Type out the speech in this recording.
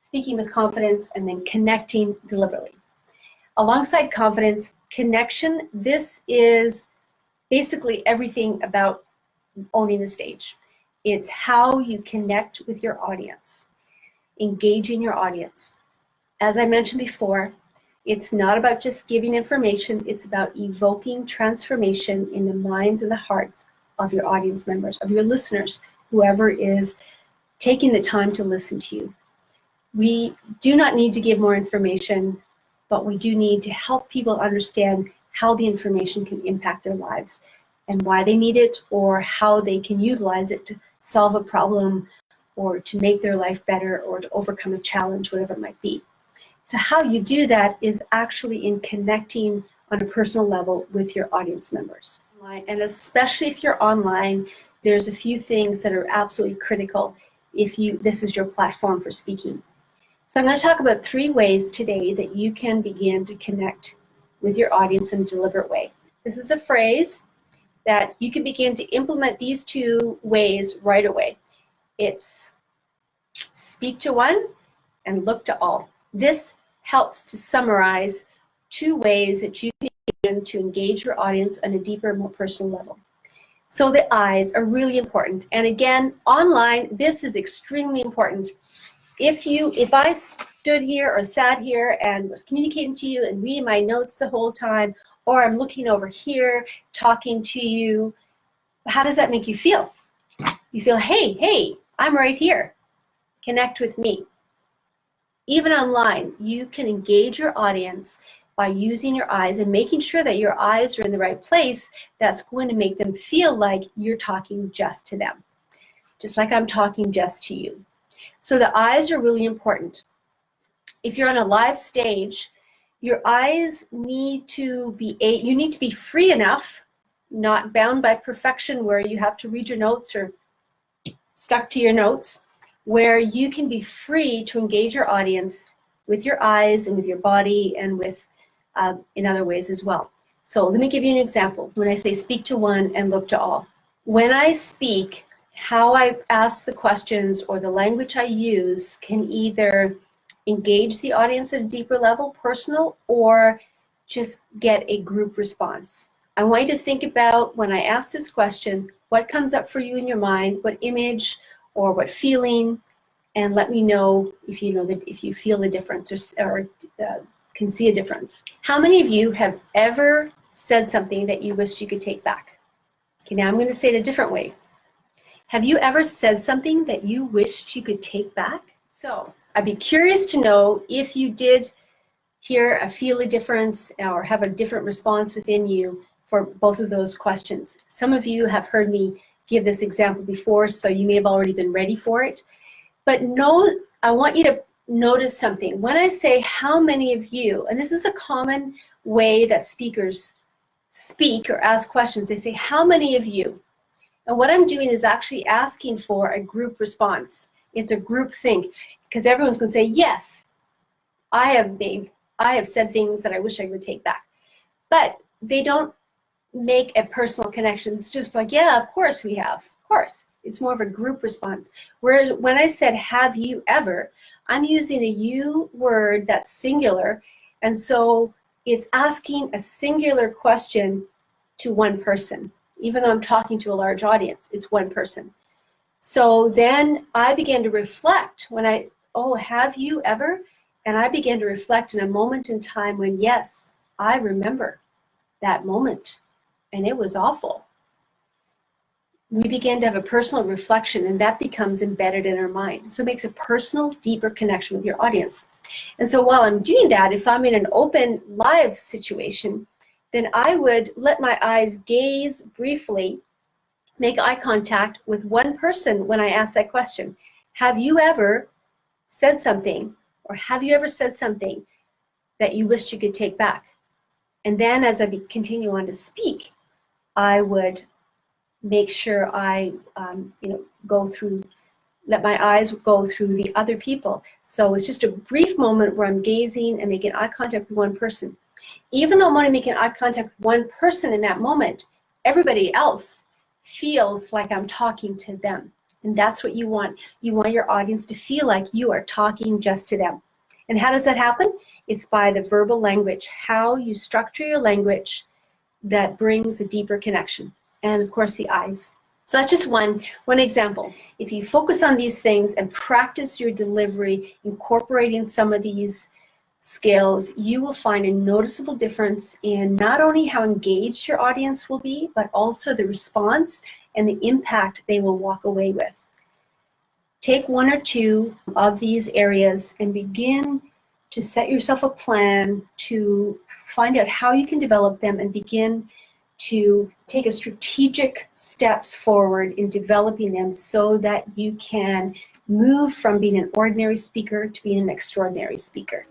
speaking with confidence, and then connecting deliberately. Alongside confidence, connection, this is basically everything about owning the stage. It's how you connect with your audience, engaging your audience. As I mentioned before, it's not about just giving information, it's about evoking transformation in the minds and the hearts of your audience members, of your listeners, whoever is taking the time to listen to you. We do not need to give more information, but we do need to help people understand how the information can impact their lives and why they need it, or how they can utilize it to solve a problem or to make their life better or to overcome a challenge, whatever it might be. So how you do that is actually in connecting on a personal level with your audience members. And especially if you're online, there's a few things that are absolutely critical if this is your platform for speaking. So I'm going to talk about 3 ways today that you can begin to connect with your audience in a deliberate way. This is a phrase that you can begin to implement these 2 ways right away. It's speak to one and look to all. This helps to summarize 2 ways that you can begin to engage your audience on a deeper, more personal level. So the eyes are really important. And again, online, this is extremely important. If I stood here or sat here and was communicating to you and reading my notes the whole time, or I'm looking over here talking to you, how does that make you feel? You feel, hey, I'm right here. Connect with me. Even online, you can engage your audience by using your eyes and making sure that your eyes are in the right place. That's going to make them feel like you're talking just to them, just like I'm talking just to you. So the eyes are really important. If you're on a live stage, your eyes need to be free enough, not bound by perfection where you have to read your notes or stuck to your notes, where you can be free to engage your audience with your eyes and with your body and with in other ways as well. So let me give you an example. When I say speak to one and look to all. When I speak, how I ask the questions or the language I use can either engage the audience at a deeper level, personal, or just get a group response. I want you to think about, when I ask this question, what comes up for you in your mind, what image or what feeling, and let me know if you feel the difference or can see a difference. How many of you have ever said something that you wished you could take back? Okay, now I'm going to say it a different way. Have you ever said something that you wished you could take back? So I'd be curious to know if you did feel a difference or have a different response within you for both of those questions. Some of you have heard me give this example before, so you may have already been ready for it. But I want you to notice something. When I say how many of you, and this is a common way that speakers speak or ask questions, they say, how many of you? And what I'm doing is actually asking for a group response. It's a group think, because everyone's going to say, yes, I have said things that I wish I would take back. But they don't make a personal connection. It's just like, yeah, of course we have. Of course. It's more of a group response. Whereas when I said, have you ever, I'm using a you word that's singular. And so it's asking a singular question to one person. Even though I'm talking to a large audience, it's one person. So then I began to reflect when have you ever? And I began to reflect in a moment in time when, yes, I remember that moment. And it was awful. We began to have a personal reflection, and that becomes embedded in our mind. So it makes a personal, deeper connection with your audience. And so while I'm doing that, if I'm in an open live situation, then I would let my eyes gaze briefly, make eye contact with one person when I ask that question. Have you ever said something, or have you ever said something that you wished you could take back? And then as I continue on to speak, I would make sure I let my eyes go through the other people. So it's just a brief moment where I'm gazing and making eye contact with one person. Even though I'm only making eye contact with one person in that moment, everybody else feels like I'm talking to them. And that's what you want. You want your audience to feel like you are talking just to them. And how does that happen? It's by the verbal language, how you structure your language that brings a deeper connection. And of course, the eyes. So that's just one example. If you focus on these things and practice your delivery, incorporating some of these skills, you will find a noticeable difference in not only how engaged your audience will be, but also the response and the impact they will walk away with. Take one or two of these areas and begin to set yourself a plan to find out how you can develop them and begin to take a strategic steps forward in developing them so that you can move from being an ordinary speaker to being an extraordinary speaker.